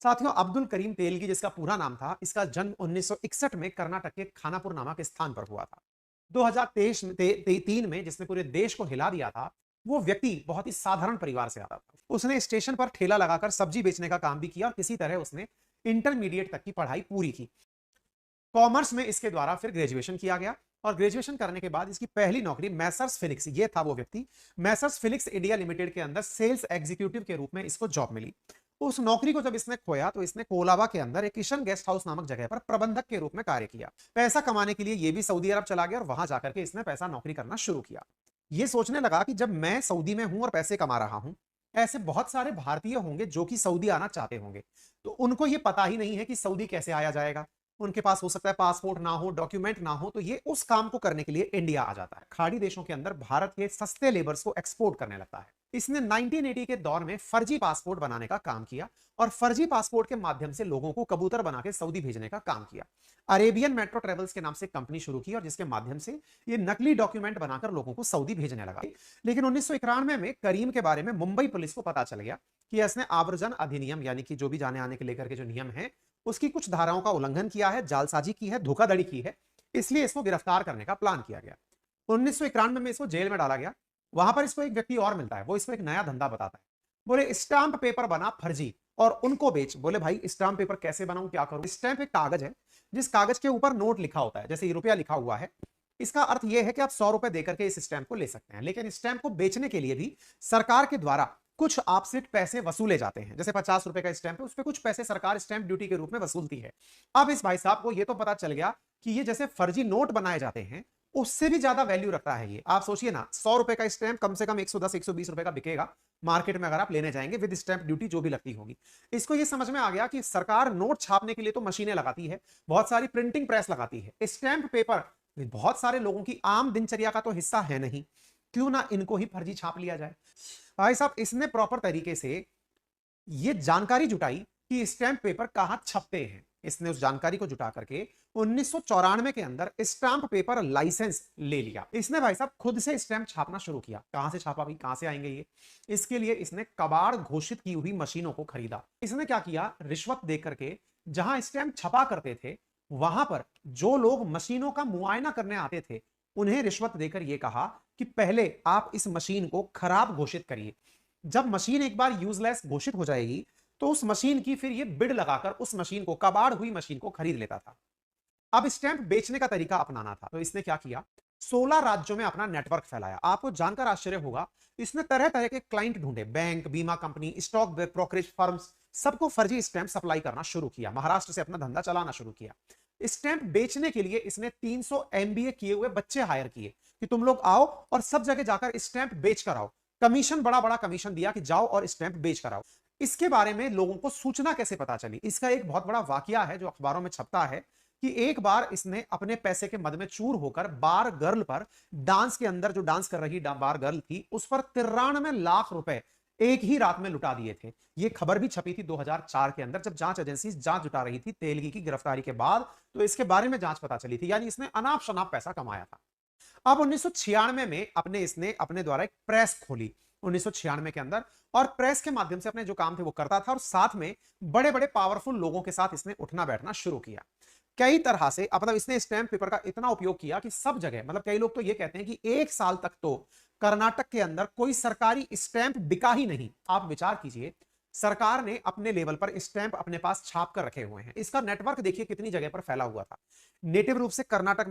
साथियों, अब्दुल करीम तेलगी जिसका पूरा नाम था, इसका जन्म 1961 में कर्नाटक के खानापुर नामक स्थान पर हुआ था। 2023 में जिसने पूरे देश को हिला दिया था, वो व्यक्ति बहुत ही साधारण परिवार से आता था। उसने स्टेशन पर ठेला लगाकर सब्जी बेचने का काम भी किया और किसी तरह उसने इंटरमीडिएट तक की पढ़ाई पूरी की। कॉमर्स में इसके द्वारा फिर ग्रेजुएशन किया गया और ग्रेजुएशन करने के बाद इसकी पहली नौकरी मैसर्स फिनिक्स, ये था वो व्यक्ति, मैसर्स फिनिक्स इंडिया लिमिटेड के अंदर सेल्स एग्जीक्यूटिव के रूप में इसको जॉब मिली। उस नौकरी को जब इसने खोया तो इसने कोलाबा के अंदर एक किशन गेस्ट हाउस नामक जगह पर प्रबंधक के रूप में कार्य किया। पैसा कमाने के लिए ये भी सऊदी अरब चला गया और वहां जाकर के इसने पैसा नौकरी करना शुरू किया। ये सोचने लगा कि जब मैं सऊदी में हूं और पैसे कमा रहा हूं, ऐसे बहुत सारे भारतीय होंगे जो कि सऊदी आना चाहते होंगे, तो उनको ये पता ही नहीं है कि सऊदी कैसे आया जाएगा। उनके पास हो सकता है पासपोर्ट ना हो, डॉक्यूमेंट ना हो, तो ये उस काम को करने के लिए इंडिया आ जाता है। खाड़ी देशों के अंदर भारत के सस्ते लेबर्स को एक्सपोर्ट करने लगता है। इसने 1980 के दौर में फर्जी पासपोर्ट बनाने का काम किया और फर्जी पासपोर्ट के माध्यम से लोगों को कबूतर बना के सऊदी भेजने का काम किया। अरेबियन मेट्रो ट्रेवल्स के नाम से कंपनी शुरू की और जिसके माध्यम से ये नकली डॉक्यूमेंट बनाकर लोगों को सऊदी भेजने लगा। लेकिन 1991 में करीम के बारे में मुंबई पुलिस को पता चल गया कि इसने आवर्जन अधिनियम, यानी कि जो भी जाने आने के लेकर के जो नियम है, उसकी कुछ धाराओं का उल्लंघन किया है, जालसाजी की है, धोखाधड़ी की है। इसलिए इसको गिरफ्तार करने का प्लान किया गया। 1991 में इसको जेल में डाला गया। वहां पर इसको एक व्यक्ति और मिलता है, वो इसको एक नया धंधा बताता है। बोले स्टाम्प पेपर बना फर्जी और उनको बेच। बोले भाई स्टाम्प पेपर कैसे बनाऊं, क्या करूं? स्टैंप एक कागज है जिस कागज के ऊपर नोट लिखा होता है, जैसे रुपया लिखा हुआ है। इसका अर्थ यह है कि आप 100 रुपए देकर के इस स्टैंप को ले सकते हैं, लेकिन स्टैंप को बेचने के लिए भी सरकार के द्वारा कुछ आपसे पैसे वसूले जाते हैं। जैसे 50 रुपए का स्टैंप है, उस पर कुछ पैसे सरकार स्टैंप ड्यूटी के रूप में वसूलती है। अब इस भाई साहब को यह तो पता चल गया कि ये जैसे फर्जी नोट बनाए जाते हैं, उससे भी ज्यादा वैल्यू रखता है ये। आप सोचिए ना, 100 रुपए का स्टैंप कम से कम 110 120 रुपए का बिकेगा मार्केट में, अगर आप लेने जाएंगे विद स्टैंप ड्यूटी जो भी लगती होगी। इसको ये समझ में आ गया कि सरकार नोट छापने के लिए तो मशीनें लगाती है, बहुत सारी प्रिंटिंग प्रेस लगाती है, स्टैंप पेपर बहुत सारे लोगों की आम दिनचर्या का तो हिस्सा है नहीं, क्यों ना इनको ही फर्जी छाप लिया जाए। भाई साहब, इसने प्रॉपर तरीके से ये जानकारी जुटाई कि स्टैंप पेपर कहां छपते हैं। इसने उस जानकारी को जुटा करके 1994 के अंदर स्टैंप पेपर लाइसेंस ले लिया। इसने भाई साहब खुद से स्टैंप छापना शुरू किया। कहां से छापा भाई, कहां से आएंगे ये? इसके लिए इसने कबाड़ घोषित की हुई मशीनों को खरीदा। इसने क्या किया, रिश्वत दे करके जहां स्टैंप छपा करते थे, वहां पर जो लोग मशीनों का मुआयना करने आते थे, उन्हें रिश्वत देकर यह कहा कि पहले आप इस मशीन को खराब घोषित करिए। जब मशीन एक बार यूजलेस घोषित हो जाएगी तो उस मशीन की फिर ये बिड लगाकर उस मशीन को, कबाड़ हुई मशीन को खरीद लेता था। अब स्टैंप बेचने का तरीका अपनाना था, तो इसने क्या किया, 16 राज्यों में अपना नेटवर्क फैलाया। आपको जानकर आश्चर्य होगा, इसने तरह तरह के क्लाइंट ढूंढे, बैंक, बीमा कंपनी, स्टॉक ब्रोकरेज फर्म्स, सबको फर्जी स्टैंप सप्लाई करना शुरू किया। महाराष्ट्र से अपना धंधा चलाना शुरू किया। स्टैंप बेचने के लिए इसने 300 एमबीए किए हुए बच्चे हायर किए कि तुम लोग आओ और सब जगह जाकर स्टैंप बेच कर आओ। कमीशन, बड़ा बड़ा कमीशन दिया कि जाओ और स्टैंप बेच कर आओ। इसके बारे में लोगों को सूचना कैसे पता चली? इसका एक बहुत बड़ा वाकया है जो अखबारों में छपता है कि एक बार इसने अपने पैसे के मद में चूर होकर बार गर्ल पर, डांस के अंदर जो डांस कर रही बार गर्ल थी, उस पर 93 लाख रुपए एक ही रात में लुटा दिए थे। यह खबर भी छपी थी 2004 के अंदर, जब जांच एजेंसी जांच जुटा रही थी तेलगी की गिरफ्तारी के बाद, तो इसके बारे में जांच पता चली थी। यानी इसने अनाप शनाप पैसा कमाया था। अब 1996 में इसने अपने द्वारा एक प्रेस खोली 1996 के अंदर, और प्रेस के माध्यम से अपने जो काम थे वो करता था और साथ में बड़े बड़े पावरफुल लोगों के साथ इसने उठना बैठना शुरू किया। कई तरह से मतलब इसने स्टैंप पेपर का इतना उपयोग किया कि सब जगह, मतलब कई लोग तो ये कहते हैं कि 1 साल तक तो कर्नाटक के अंदर कोई सरकारी स्टैंप बिका ही नहीं। आप विचार कीजिए, सरकार ने अपने लेवल पर स्टैंप अपने पास छाप कर रखे हुए हैं। इसका नेटवर्क देखिए कितनी जगह पर फैला हुआ था। नेटिव रूप से कर्नाटक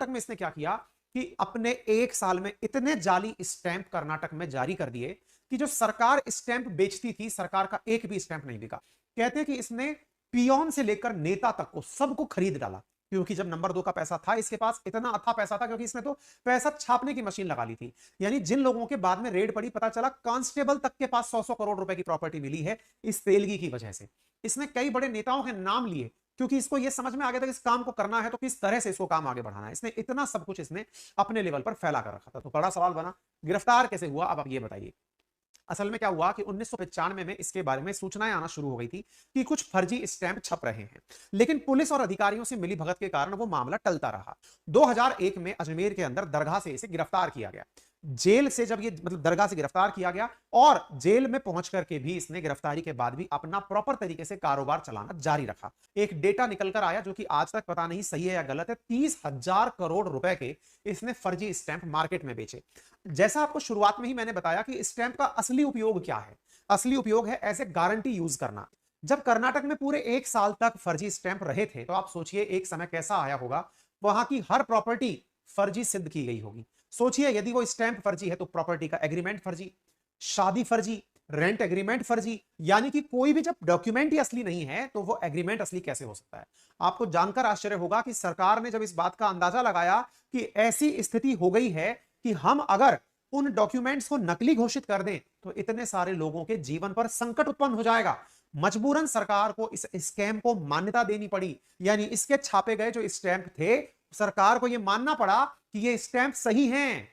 में इसने क्या किया कि अपने 1 साल में इतने जाली स्टैंप कर्नाटक में जारी कर दिए कि जो सरकार स्टैंप बेचती थी, सरकार का एक भी स्टैंप नहीं बिका। कहते हैं कि इसने पियोन से लेकर नेता तक को सबको खरीद डाला, क्योंकि जब नंबर 2 का पैसा था इसके पास, इतना अथा पैसा था, क्योंकि इसने तो पैसा छापने की मशीन लगा ली थी। यानी जिन लोगों के बाद में रेड पड़ी, पता चला कांस्टेबल तक के पास 100 करोड़ रुपए की प्रॉपर्टी मिली है इस तेलगी की वजह से। इसने कई बड़े नेताओं के नाम लिए, क्योंकि इसको यह समझ में आ गया था कि इस काम को करना है तो किस तरह से इसको काम आगे बढ़ाना है। इसने इतना सब कुछ इसने अपने लेवल पर फैला कर रखा था। तो बड़ा सवाल बना, गिरफ्तार कैसे हुआ? अब आप ये बताइए। असल में क्या हुआ कि 1995 में इसके बारे में सूचनाएं आना शुरू हो गई थी कि कुछ फर्जी स्टैंप छप रहे हैं, लेकिन पुलिस और अधिकारियों से मिली भगत के कारण वो मामला टलता रहा। 2001 में अजमेर के अंदर दरगाह से इसे गिरफ्तार किया गया। जेल से जब ये मतलब दरगाह से गिरफ्तार किया गया और जेल में पहुंच करके भी इसने गिरफ्तारी के बाद भी अपना प्रॉपर तरीके से कारोबार चलाना जारी रखा। एक डेटा निकल कर आया जो कि आज तक पता नहीं सही है या गलत है, 30,000 करोड़ रुपए के इसने फर्जी स्टैंप मार्केट में बेचे। जैसा आपको शुरुआत में ही मैंने बताया कि स्टैंप का असली उपयोग क्या है, असली उपयोग है एज ए गारंटी यूज करना। जब कर्नाटक में पूरे 1 साल तक फर्जी स्टैंप रहे थे तो आप सोचिए एक समय कैसा आया होगा, वहां की हर प्रॉपर्टी फर्जी सिद्ध की गई होगी। सोचिए यदि वो स्टैंप फर्जी है तो प्रॉपर्टी का एग्रीमेंट फर्जी, शादी फर्जी, रेंट एग्रीमेंट फर्जी, यानी कि कोई भी जब डॉक्यूमेंट ही असली नहीं है तो वो एग्रीमेंट असली कैसे हो सकता है। आपको जानकर आश्चर्य होगा कि सरकार ने जब इस बात का अंदाजा लगाया कि ऐसी स्थिति हो गई है कि हम अगर उन डॉक्यूमेंट्स को नकली घोषित कर दें तो इतने सारे लोगों के जीवन पर संकट उत्पन्न हो जाएगा, मजबूरन सरकार को इस स्कैम को मान्यता देनी पड़ी। यानी इसके छापे गए जो स्टैंप थे, सरकार को यह मानना पड़ा कि ये स्टैंप सही हैं,